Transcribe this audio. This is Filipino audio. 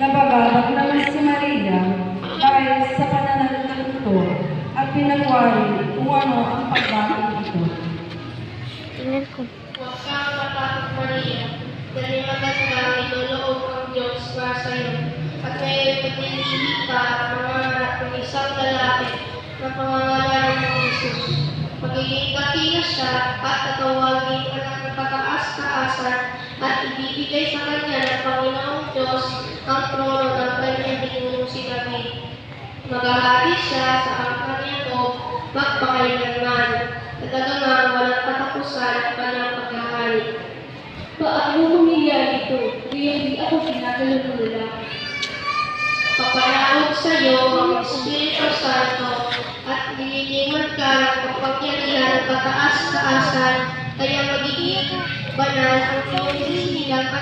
Nababagak naman si Maria dahil sa pananalito at pinagwari kung ano ang pagbakit ito. Tingnan ko. Huwag kang matakot, Maria, dahil magandang inuloob ang Diyos para sa iyo. At ngayon paglilihi ka at manganganak ng isang lalaki na pangangalanan ng Jesus. Magiging kakina siya at tatawagin ka ng kataas-taasan at ibibigay sa kanya ng Panginoong Diyos ang trono ng kanyang binunong si David. Maghahari siya sa angkan nito magpakailanman. Talagang walang katapusan ang kanyang paghahari. Paano mangyayari ito? Kaya hindi ako pinakalulula. Papanaog sa iyo ang Espiritu Santo at nililiman ka ng kapangyarihan ng kataas-taasan, kaya magiging banal ang iyong sisilang